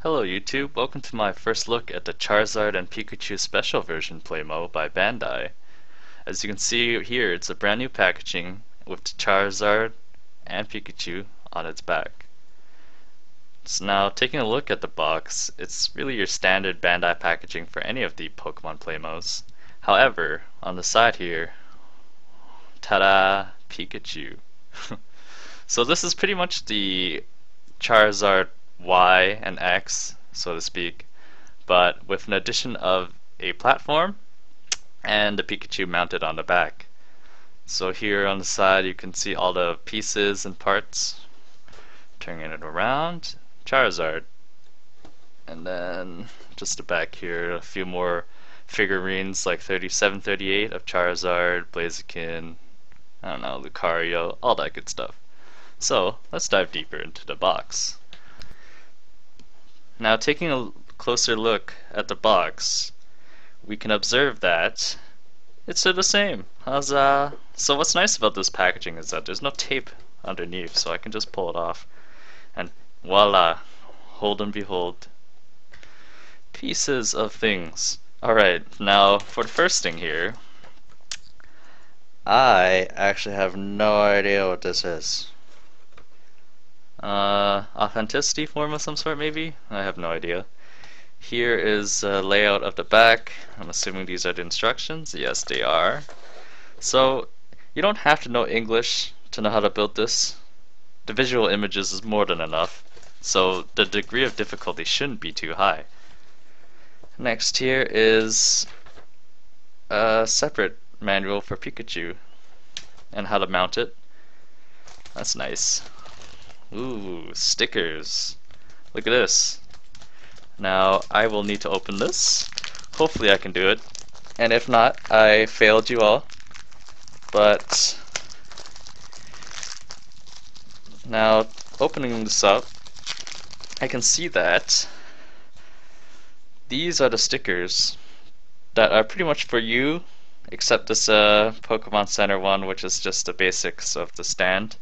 Hello YouTube, welcome to my first look at the Charizard and Pikachu Special Version Plamo by Bandai. As you can see here, it's a brand new packaging with Charizard and Pikachu on its back. So now, taking a look at the box, it's really your standard Bandai packaging for any of the Pokemon Plamos. However, on the side here, ta-da! Pikachu. So this is pretty much the Charizard Y and X, so to speak, but with an addition of a platform and the Pikachu mounted on the back. So here on the side you can see all the pieces and parts. Turning it around, Charizard. And then just the back here, a few more figurines like 37, 38 of Charizard, Blaziken, I don't know, Lucario, all that good stuff. So let's dive deeper into the box. Now, taking a closer look at the box, we can observe that it's the same. Huzzah! So what's nice about this packaging is that there's no tape underneath, so I can just pull it off, and voila! Hold and behold. Pieces of things. Alright, now for the first thing here, I actually have no idea what this is. Authenticity form of some sort, maybe? I have no idea. Here is a layout of the back. I'm assuming these are the instructions. Yes, they are. So, you don't have to know English to know how to build this. The visual images is more than enough, so the degree of difficulty shouldn't be too high. Next here is a separate manual for Pikachu and how to mount it. That's nice. Ooh, stickers. Look at this. Now, I will need to open this. Hopefully I can do it. And if not, I failed you all. But now, opening this up, I can see that these are the stickers that are pretty much for you, except this Pokemon Center one, which is just the basics of the stand.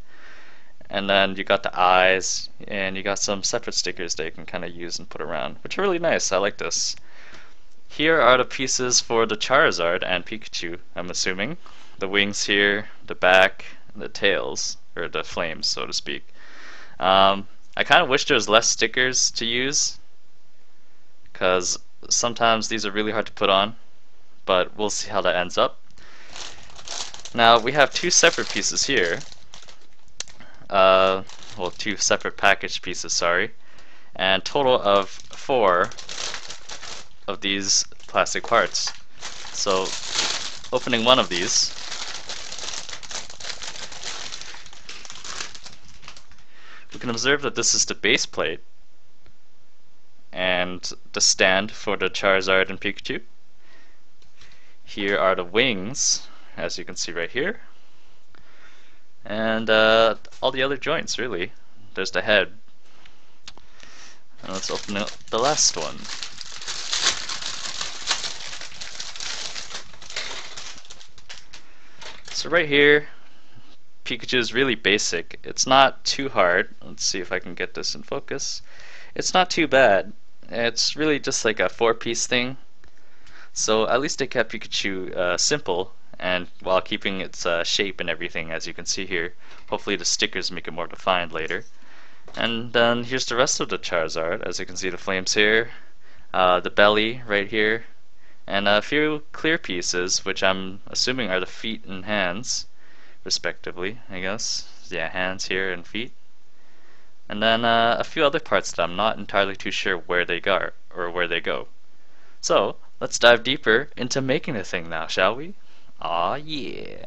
And then you got the eyes, and you got some separate stickers that you can kind of use and put around, which are really nice. I like this. Here are the pieces for the Charizard and Pikachu, I'm assuming. The wings here, the back, and the tails, or the flames, so to speak. I kind of wish there was less stickers to use, because sometimes these are really hard to put on, but we'll see how that ends up. Now, we have two separate pieces here. Well, two separate package pieces, sorry, and total of 4 of these plastic parts. So, opening one of these, we can observe that this is the base plate and the stand for the Charizard and Pikachu. Here are the wings, as you can see right here. And all the other joints, really. There's the head. And let's open up the last one. So right here, Pikachu is really basic. It's not too hard. Let's see if I can get this in focus. It's not too bad. It's really just like a 4-piece thing. So at least they kept Pikachu simple, and while keeping its shape and everything, as you can see here. Hopefully the stickers make it more defined later. And then here's the rest of the Charizard. As you can see, the flames here, the belly right here, and a few clear pieces, which I'm assuming are the feet and hands, respectively, I guess. Yeah, hands here and feet. And then a few other parts that I'm not entirely too sure where they go, or where they go. So, let's dive deeper into making the thing now, shall we? Aw, yeah.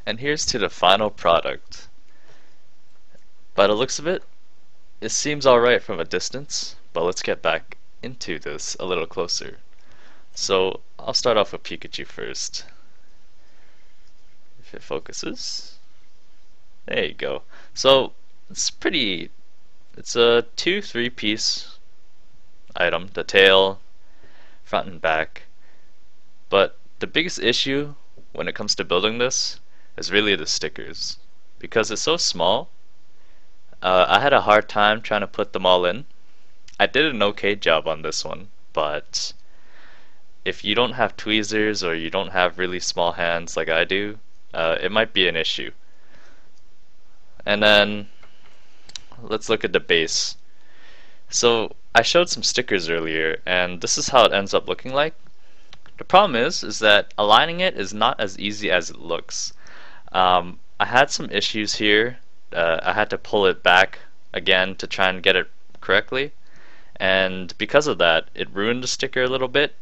And here's to the final product. By the looks of it, it seems alright from a distance, but let's get back into this a little closer. So I'll start off with Pikachu first. If it focuses. There you go. So it's a 2-3 piece item, the tail, front and back. But the biggest issue when it comes to building this is really the stickers. Because it's so small, I had a hard time trying to put them all in. I did an okay job on this one, but if you don't have tweezers or you don't have really small hands like I do, it might be an issue. And then let's look at the base. So I showed some stickers earlier, and this is how it ends up looking like. The problem is that aligning it is not as easy as it looks. I had some issues here. I had to pull it back again to try and get it correctly, and because of that, it ruined the sticker a little bit.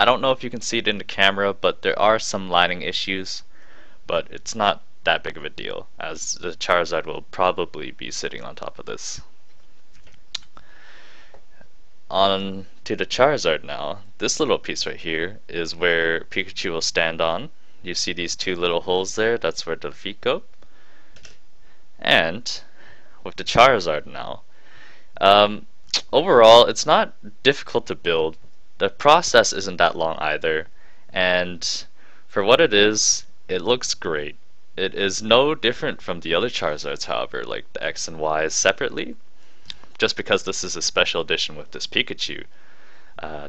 I don't know if you can see it in the camera, but there are some lining issues, but it's not that big of a deal, as the Charizard will probably be sitting on top of this. On to the Charizard now. This little piece right here is where Pikachu will stand on. You see these two little holes there? That's where the feet go. And with the Charizard now, overall it's not difficult to build. The process isn't that long either, and for what it is, it looks great. It is no different from the other Charizards, however, like the X and Y's separately. Just because this is a special edition with this Pikachu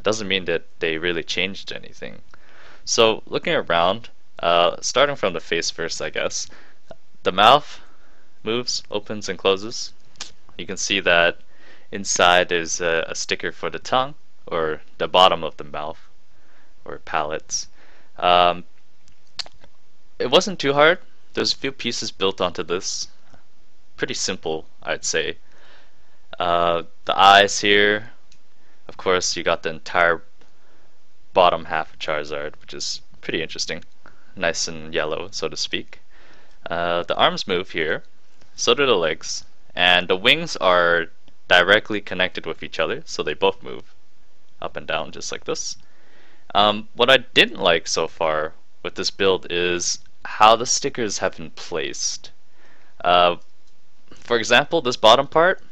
doesn't mean that they really changed anything. So looking around, starting from the face first, I guess, the mouth moves, opens and closes. You can see that inside is a sticker for the tongue, or the bottom of the mouth, or palates. It wasn't too hard. There's a few pieces built onto this. Pretty simple, I'd say. The eyes here, of course, you got the entire bottom half of Charizard, which is pretty interesting. Nice and yellow, so to speak. The arms move here, so do the legs, and the wings are directly connected with each other, so they both move up and down just like this. What I didn't like so far with this build is how the stickers have been placed. For example, this bottom part,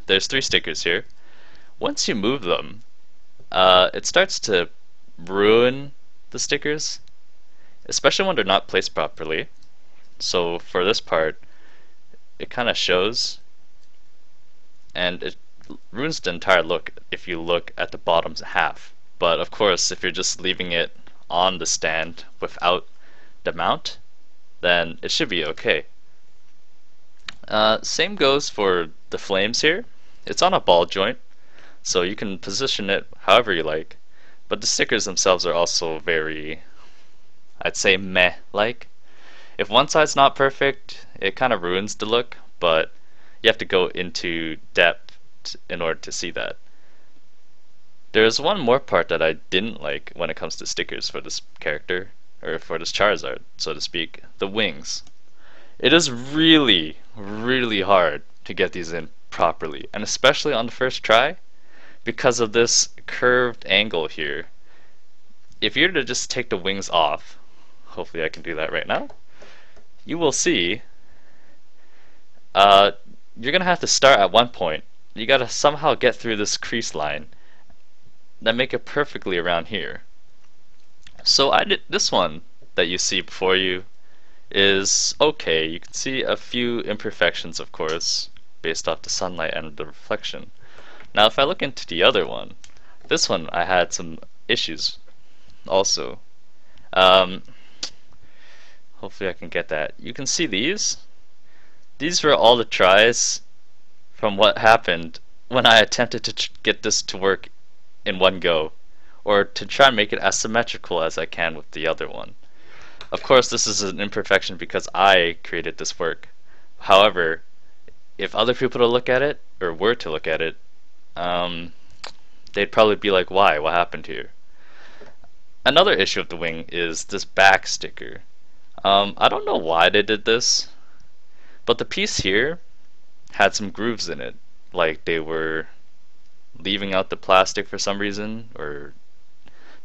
there's 3 stickers here. Once you move them, it starts to ruin the stickers, especially when they're not placed properly. So for this part, it kind of shows, and it ruins the entire look if you look at the bottom half. But of course, if you're just leaving it on the stand without the mount, then it should be okay. Same goes for the flames here. It's on a ball joint, so you can position it however you like, but the stickers themselves are also very, I'd say, meh-like. If one side's not perfect, it kind of ruins the look, but you have to go into depth in order to see that. There's one more part that I didn't like when it comes to stickers for this character, or for this Charizard, so to speak, the wings. It is really, really hard to get these in properly, and especially on the first try, because of this curved angle here. If you were to just take the wings off, hopefully I can do that right now, you will see you're gonna have to start at one point. You gotta somehow get through this crease line, then make it perfectly around here. So I did this one that you see before you is okay. You can see a few imperfections, of course, based off the sunlight and the reflection. Now if I look into the other one, this one I had some issues also. Hopefully I can get that. You can see these. These were all the tries from what happened when I attempted to get this to work in one go, or to try and make it as symmetrical as I can with the other one. Of course, this is an imperfection because I created this work. However, if other people to look at it, or were to look at it, they'd probably be like, why? What happened here? Another issue of the wing is this back sticker. I don't know why they did this, but the piece here had some grooves in it, like they were leaving out the plastic for some reason, or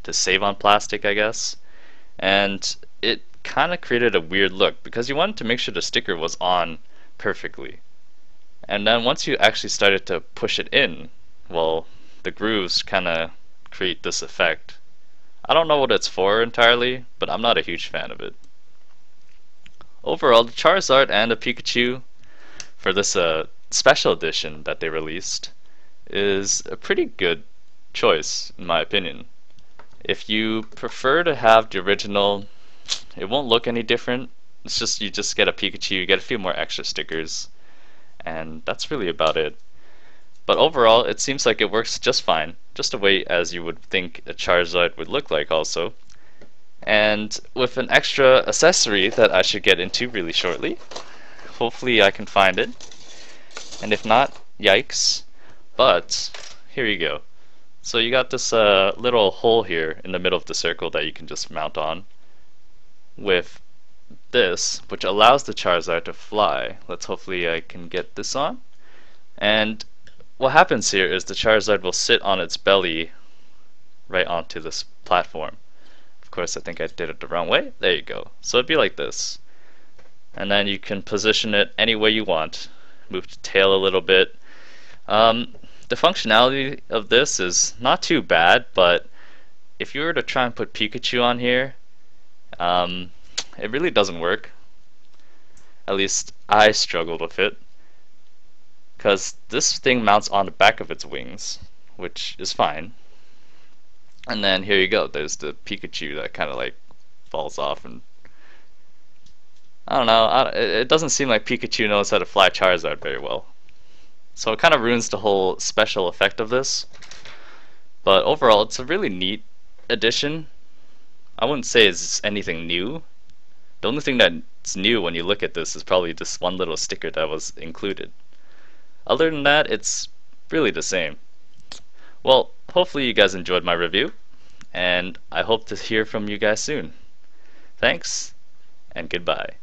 to save on plastic, I guess. And it kind of created a weird look because you wanted to make sure the sticker was on perfectly. And then once you actually started to push it in, well, the grooves kind of create this effect. I don't know what it's for entirely, but I'm not a huge fan of it. Overall, the Charizard and the Pikachu for this special edition that they released is a pretty good choice in my opinion. If you prefer to have the original, it won't look any different. It's just you just get a Pikachu, you get a few more extra stickers, and that's really about it. But overall, it seems like it works just fine, just the way as you would think a Charizard would look like also. And with an extra accessory that I should get into really shortly. Hopefully I can find it. And if not, yikes. But here you go. So you got this little hole here in the middle of the circle that you can just mount on with this, which allows the Charizard to fly. Hopefully I can get this on. And what happens here is the Charizard will sit on its belly right onto this platform. Of course, I think I did it the wrong way. There you go. So it'd be like this. And then you can position it any way you want. Move the tail a little bit. The functionality of this is not too bad, but if you were to try and put Pikachu on here, it really doesn't work. At least I struggled with it. Because this thing mounts on the back of its wings, which is fine. And then here you go, there's the Pikachu that kind of like falls off, and I don't know, it doesn't seem like Pikachu knows how to fly Charizard very well. So it kind of ruins the whole special effect of this. But overall, it's a really neat addition. I wouldn't say it's anything new. The only thing that's new when you look at this is probably this one little sticker that was included. Other than that, it's really the same. Well, hopefully you guys enjoyed my review, and I hope to hear from you guys soon. Thanks, and goodbye.